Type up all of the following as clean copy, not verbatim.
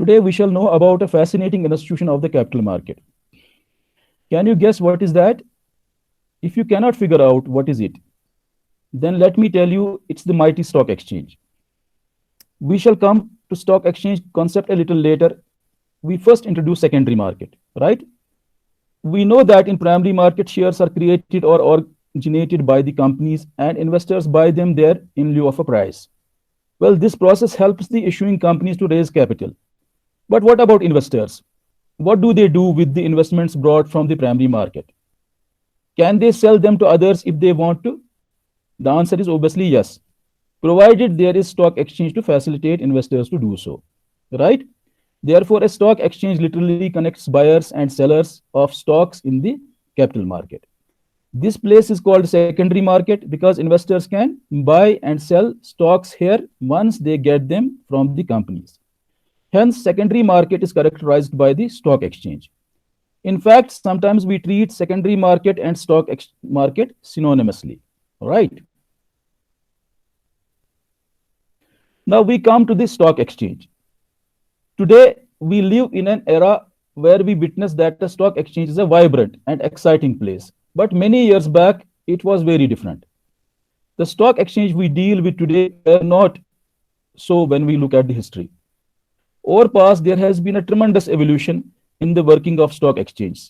Today we shall know about a fascinating institution of the capital market. Can you guess what is that? If you cannot figure out what is it, then let me tell you it's the mighty stock exchange. We shall come to stock exchange concept a little later. We first introduce secondary market, right? We know that in primary market shares are created or originated by the companies and investors buy them there in lieu of a price. Well, this process helps the issuing companies to raise capital. But what about investors? What do they do with the investments brought from the primary market? Can they sell them to others if they want to? The answer is obviously yes, provided there is stock exchange to facilitate investors to do so, right? Therefore, a stock exchange literally connects buyers and sellers of stocks in the capital market. This place is called secondary market because investors can buy and sell stocks here once they get them from the companies. Hence, secondary market is characterized by the stock exchange. In fact, sometimes we treat secondary market and market synonymously. All right. Now we come to the stock exchange. Today, we live in an era where we witness that the stock exchange is a vibrant and exciting place. But many years back, it was very different. The stock exchange we deal with today are not so when we look at the history. Over past, there has been a tremendous evolution in the working of stock exchange.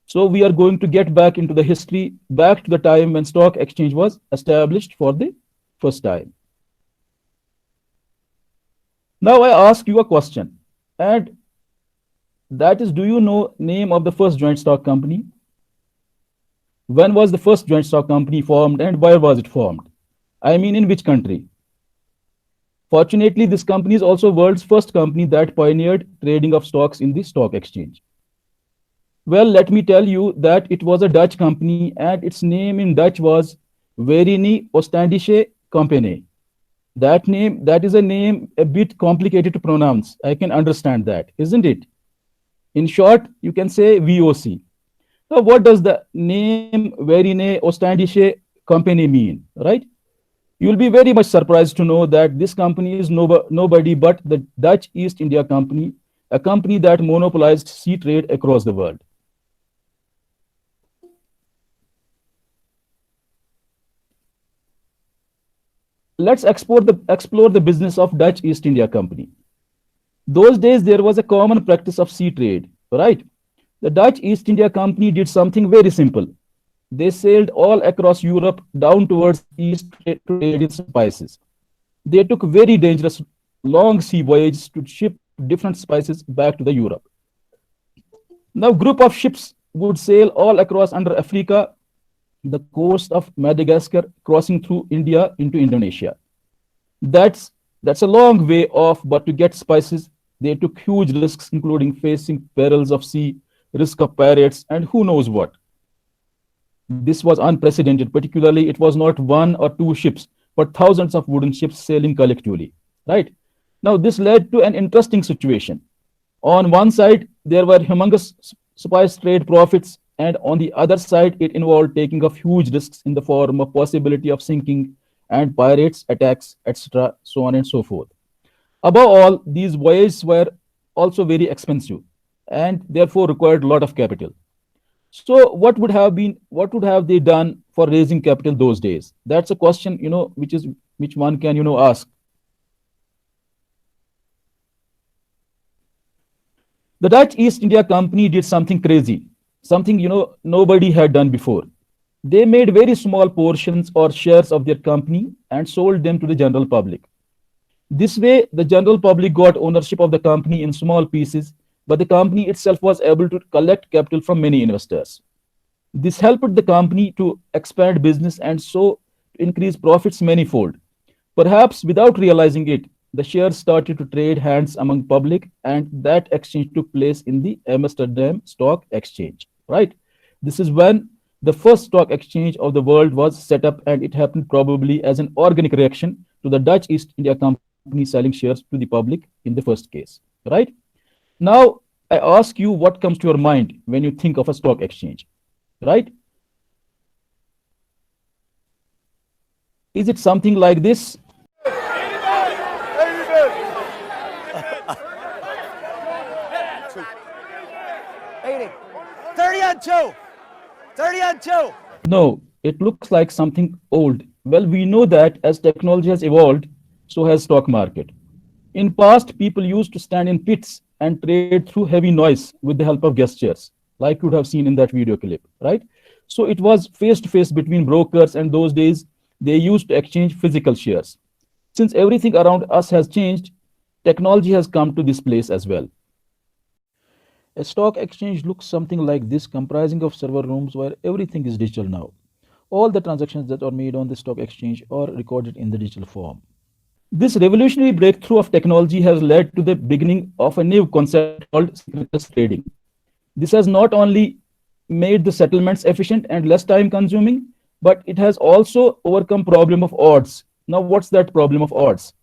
So we are going to get back into the history, back to the time when stock exchange was established for the first time. Now I ask you a question, and that is, do you know name of the first joint stock company? When was the first joint stock company formed and where was it formed? I mean, in which country? Fortunately, this company is also world's first company that pioneered trading of stocks in the stock exchange. Well, let me tell you that it was a Dutch company and its name in Dutch was Verenigde Oostindische Compagnie. That is a name a bit complicated to pronounce. I can understand that, isn't it? In short, you can say VOC. Now, what does the name Verenigde Oostindische Compagnie mean, right? You'll be very much surprised to know that this company is nobody but the Dutch East India Company, a company that monopolized sea trade across the world. Let's explore the business of Dutch East India Company. Those days, there was a common practice of sea trade, right? The Dutch East India Company did something very simple. They sailed all across Europe down towards east to trade in spices. They took very dangerous long sea voyages to ship different spices back to the Europe. Now, group of ships would sail all across under Africa, the coast of Madagascar, crossing through India into Indonesia. That's a long way off, but to get spices, they took huge risks, including facing perils of sea, risk of pirates, and who knows what. This was unprecedented, particularly it was not one or two ships, but thousands of wooden ships sailing collectively, right? Now, this led to an interesting situation. On one side, there were humongous spice trade profits, and on the other side, it involved taking of huge risks in the form of possibility of sinking and pirates, attacks, etc., so on and so forth. Above all, these voyages were also very expensive and therefore required a lot of capital. So what would have they done for raising capital those days? That's a question, which one can, ask. The Dutch East India Company did something crazy, something, nobody had done before. They made very small portions or shares of their company and sold them to the general public. This way, the general public got ownership of the company in small pieces, but the company itself was able to collect capital from many investors. This helped the company to expand business and so increase profits manifold. Perhaps without realizing it, the shares started to trade hands among public, and that exchange took place in the Amsterdam Stock Exchange, right? This is when the first stock exchange of the world was set up, and it happened probably as an organic reaction to the Dutch East India Company selling shares to the public in the first case, right? Now, I ask you what comes to your mind when you think of a stock exchange, right? Is it something like this? two. 30 on two. No, it looks like something old. Well, we know that as technology has evolved, so has stock market. In past, people used to stand in pits and trade through heavy noise with the help of gestures, like you would have seen in that video clip, right? So it was face to face between brokers, and those days they used to exchange physical shares. Since everything around us has changed, technology has come to this place as well. A stock exchange looks something like this, comprising of server rooms where everything is digital now. All the transactions that are made on the stock exchange are recorded in the digital form. This revolutionary breakthrough of technology has led to the beginning of a new concept called securities trading. This has not only made the settlements efficient and less time consuming, but it has also overcome problem of odds. Now, what's that problem of odds?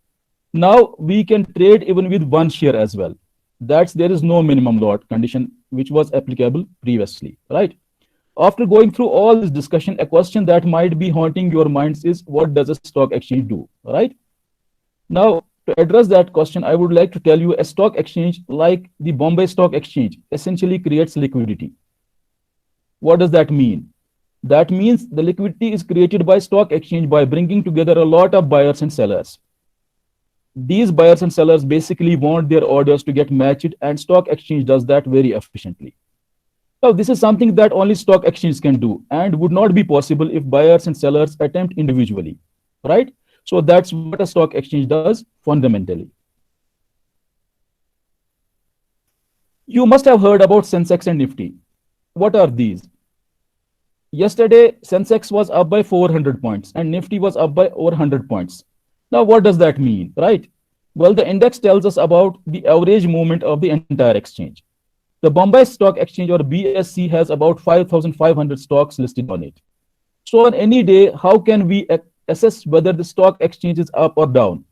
Now we can trade even with one share as well. That's there is no minimum lot condition which was applicable previously, right? After going through all this discussion, a question that might be haunting your minds is what does a stock exchange do, right? Now, to address that question, I would like to tell you a stock exchange like the Bombay Stock Exchange essentially creates liquidity. What does that mean? That means the liquidity is created by stock exchange by bringing together a lot of buyers and sellers. These buyers and sellers basically want their orders to get matched, and stock exchange does that very efficiently. Now, this is something that only stock exchange can do and would not be possible if buyers and sellers attempt individually, right? So that's what a stock exchange does fundamentally. You must have heard about Sensex and Nifty. What are these? Yesterday, Sensex was up by 400 points and Nifty was up by over 100 points. Now, what does that mean, right? Well, the index tells us about the average movement of the entire exchange. The Bombay Stock Exchange or BSE has about 5,500 stocks listed on it. So on any day, how can we assess whether the stock exchange is up or down?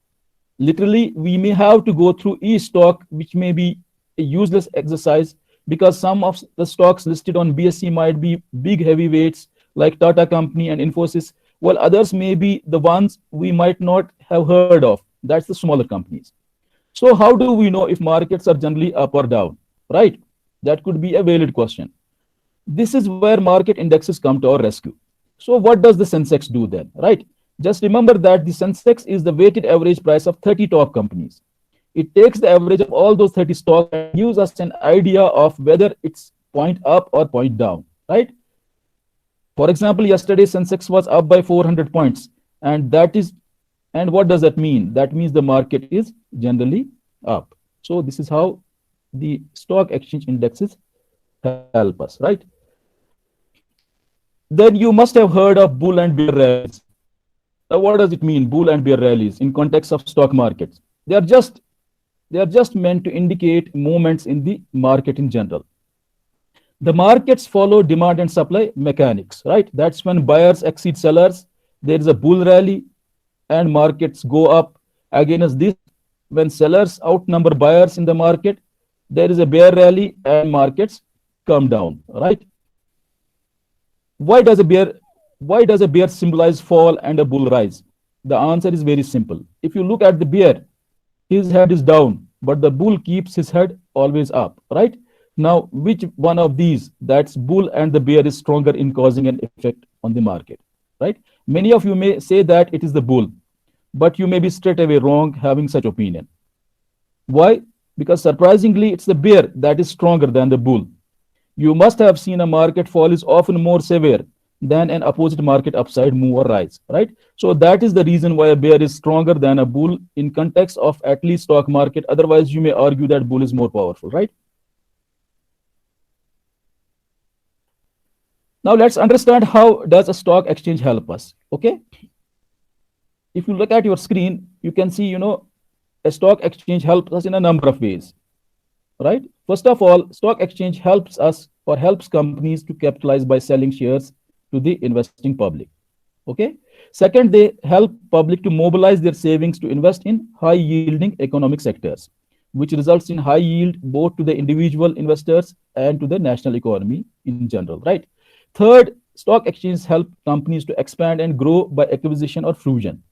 Literally, we may have to go through each stock, which may be a useless exercise because some of the stocks listed on BSE might be big heavyweights like Tata Company and Infosys, while others may be the ones we might not have heard of. That's the smaller companies. So how do we know if markets are generally up or down, right? That could be a valid question. This is where market indexes come to our rescue. So what does the Sensex do then, right? Just remember that the Sensex is the weighted average price of 30 top companies. It takes the average of all those 30 stocks and gives us an idea of whether it's point up or point down, right? For example, yesterday Sensex was up by 400 points, and what does that mean? That means the market is generally up. So this is how the stock exchange indexes help us, right? Then you must have heard of bull and bear rallies. Now, what does it mean, bull and bear rallies in context of stock markets? They are just meant to indicate movements in the market in general. The markets follow demand and supply mechanics, right? That's when buyers exceed sellers, there is a bull rally and markets go up. Against this, when sellers outnumber buyers in the market, there is a bear rally and markets come down, right? Why does a bear symbolize fall and a bull rise? The answer is very simple. If you look at the bear, his head is down, but the bull keeps his head always up, right? Now, which one of these, that's bull and the bear, is stronger in causing an effect on the market, right? Many of you may say that it is the bull, but you may be straight away wrong having such opinion. Why? Because surprisingly, it's the bear that is stronger than the bull. You must have seen a market fall is often more severe than an opposite market upside move or rise, right? So that is the reason why a bear is stronger than a bull in context of at least stock market. Otherwise, you may argue that bull is more powerful, right? Now let's understand how does a stock exchange help us, okay? If you look at your screen, you can see, a stock exchange helps us in a number of ways, right? First of all, stock exchange helps us or helps companies to capitalize by selling shares to the investing public, okay? Second, they help public to mobilize their savings to invest in high yielding economic sectors, which results in high yield both to the individual investors and to the national economy in general, right? Third, stock exchanges help companies to expand and grow by acquisition or fusion.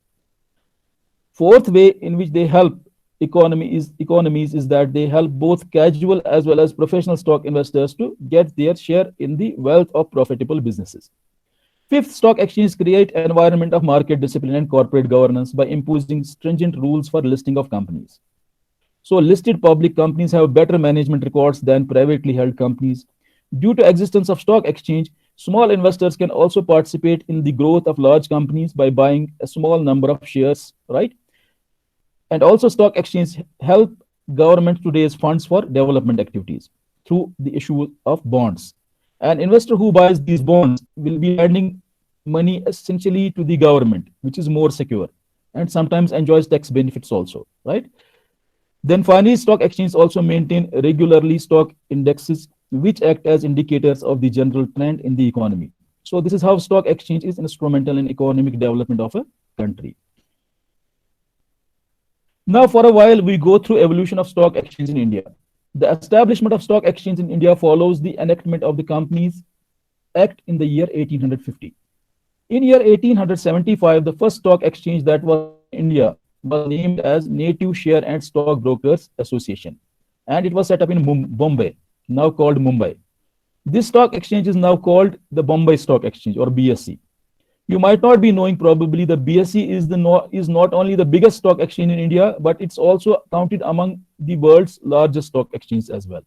Fourth way in which they help economies is that they help both casual as well as professional stock investors to get their share in the wealth of profitable businesses. Fifth, stock exchanges create an environment of market discipline and corporate governance by imposing stringent rules for listing of companies. So listed public companies have better management records than privately held companies. Due to existence of stock exchange, small investors can also participate in the growth of large companies by buying a small number of shares, right? And also stock exchange help government to raise funds for development activities through the issue of bonds. An investor who buys these bonds will be lending money essentially to the government, which is more secure and sometimes enjoys tax benefits also, right? Then finally, stock exchanges also maintain regularly stock indexes, which act as indicators of the general trend in the economy. So this is how stock exchange is instrumental in economic development of a country. Now, for a while, we go through evolution of stock exchange in India. The establishment of stock exchange in India follows the enactment of the Companies Act in the year 1850. In year 1875, the first stock exchange that was in India was named as Native Share and Stock Brokers Association, and it was set up in Bombay, now called Mumbai. This stock exchange is now called the Bombay Stock Exchange or BSE. You might not be knowing probably the BSE is not only the biggest stock exchange in India, but it's also counted among the world's largest stock exchanges as well.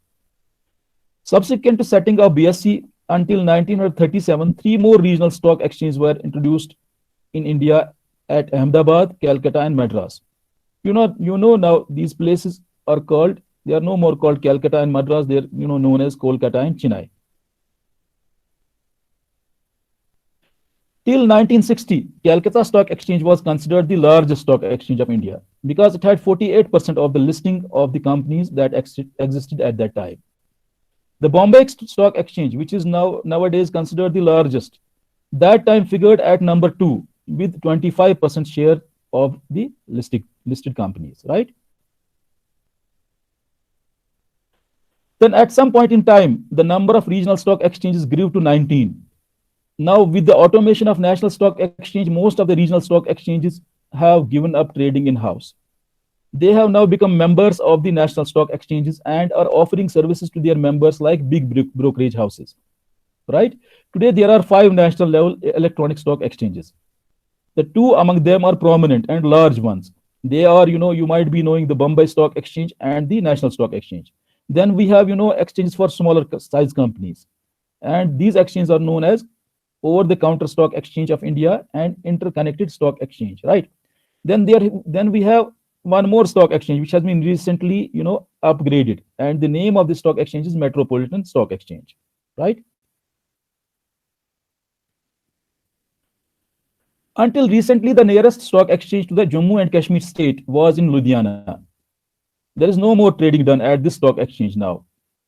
Subsequent to setting up BSE until 1937, three more regional stock exchanges were introduced in India at Ahmedabad, Calcutta, and Madras. You know now these places are called, they are no more called Calcutta and Madras, they're known as Kolkata and Chennai. Till 1960, Calcutta Stock Exchange was considered the largest stock exchange of India because it had 48% of the listing of the companies that existed at that time. The Bombay Stock Exchange, which is nowadays considered the largest, that time figured at number 2 with 25% share of the listed companies, right? Then at some point in time, the number of regional stock exchanges grew to 19. Now, with the automation of National Stock Exchange, most of the regional stock exchanges have given up trading in-house. They have now become members of the national stock exchanges and are offering services to their members like big brokerage houses, right? Today, there are 5 national level electronic stock exchanges. The 2 among them are prominent and large ones. They are, you might be knowing the Bombay Stock Exchange and the National Stock Exchange. Then we have, exchanges for smaller size companies. And these exchanges are known as over-the-counter stock exchange of India and interconnected stock exchange, right? Then we have one more stock exchange which has been recently, upgraded, and the name of the stock exchange is Metropolitan Stock Exchange, right? Until recently, the nearest stock exchange to the Jammu and Kashmir state was in Ludhiana. There is no more trading done at this stock exchange now.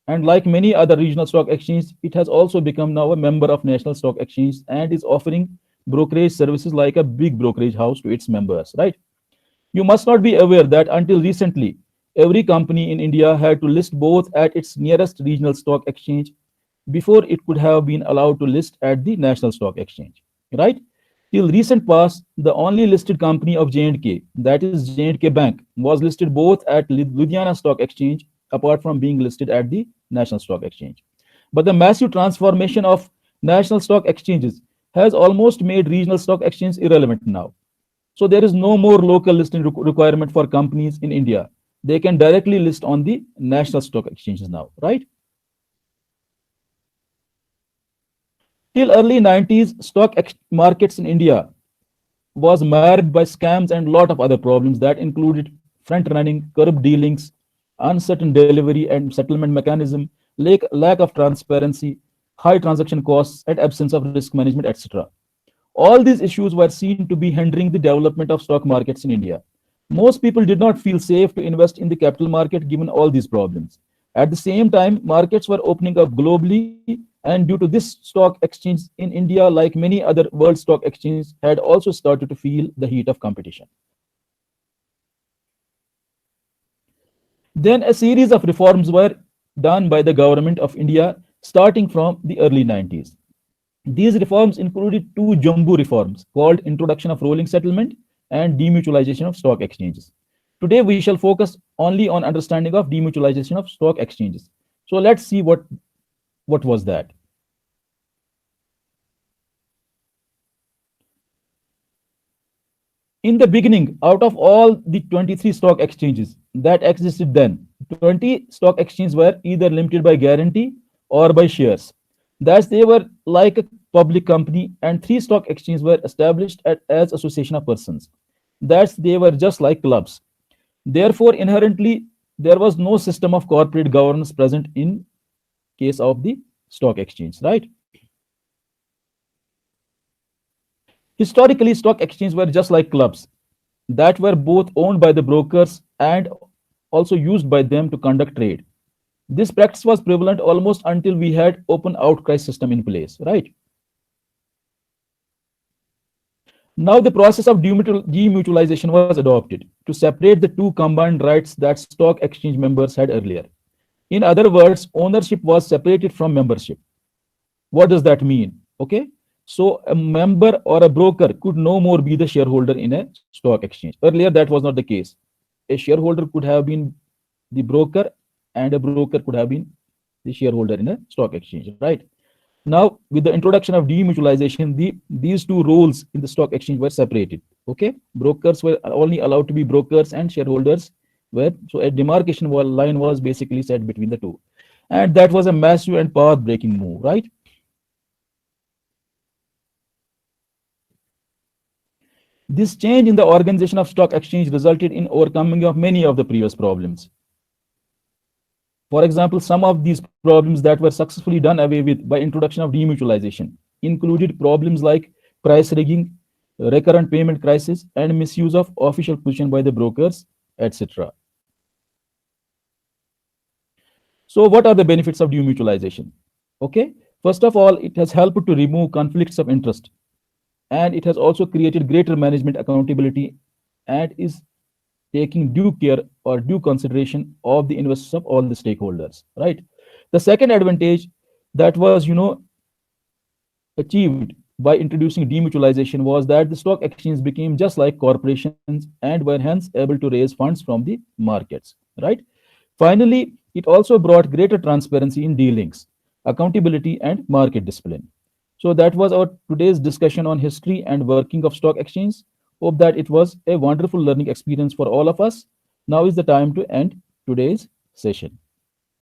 And like many other regional stock exchanges, it has also become now a member of National Stock Exchange and is offering brokerage services like a big brokerage house to its members, right? You must not be aware that until recently, every company in India had to list both at its nearest regional stock exchange before it could have been allowed to list at the National Stock Exchange, right? Till recent past, the only listed company of J&K, that is J&K Bank, was listed both at Ludhiana Stock Exchange apart from being listed at the National Stock Exchange. But the massive transformation of national stock exchanges has almost made regional stock exchanges irrelevant now. So there is no more local listing requirement for companies in India. They can directly list on the national stock exchanges now, right? Till early 90s, stock markets in India was marred by scams and a lot of other problems that included front running, corrupt dealings, uncertain delivery and settlement mechanism, lack of transparency, high transaction costs, and absence of risk management, etc. All these issues were seen to be hindering the development of stock markets in India. Most people did not feel safe to invest in the capital market given all these problems. At the same time, markets were opening up globally, and due to this, stock exchange in India, like many other world stock exchanges, had also started to feel the heat of competition. Then a series of reforms were done by the government of India starting from the early 90s. These reforms included 2 Jambu reforms called Introduction of Rolling Settlement and Demutualization of Stock Exchanges. Today we shall focus only on understanding of demutualization of stock exchanges. So let's see what was that. In the beginning, out of all the 23 stock exchanges that existed then, 20 stock exchanges were either limited by guarantee or by shares. Thus, they were like a public company, and 3 stock exchanges were established as association of persons. Thus, they were just like clubs. Therefore, inherently, there was no system of corporate governance present in case of the stock exchange, right? Historically, stock exchanges were just like clubs that were both owned by the brokers and also used by them to conduct trade. This practice was prevalent almost until we had open outcry system in place, right? Now the process of demutualization was adopted to separate the two combined rights that stock exchange members had earlier. In other words, ownership was separated from membership. What does that mean? Okay. So a member or a broker could no more be the shareholder in a stock exchange. Earlier, that was not the case. A shareholder could have been the broker, and a broker could have been the shareholder in a stock exchange, right? Now, with the introduction of demutualization, these two roles in the stock exchange were separated. Okay, brokers were only allowed to be brokers, and shareholders were, so a demarcation line was basically set between the two, and that was a massive and path-breaking move, right? This change in the organization of stock exchange resulted in overcoming of many of the previous problems. For example, some of these problems that were successfully done away with by introduction of demutualization included problems like price rigging, recurrent payment crisis, and misuse of official position by the brokers, etc. So what are the benefits of demutualization? Okay, first of all, it has helped to remove conflicts of interest, and it has also created greater management accountability and is taking due care or due consideration of the interests of all the stakeholders, right? The second advantage that was, achieved by introducing demutualization was that the stock exchange became just like corporations and were hence able to raise funds from the markets, right? Finally, it also brought greater transparency in dealings, accountability, and market discipline. So that was our today's discussion on history and working of stock exchange. Hope that it was a wonderful learning experience for all of us. Now is the time to end today's session.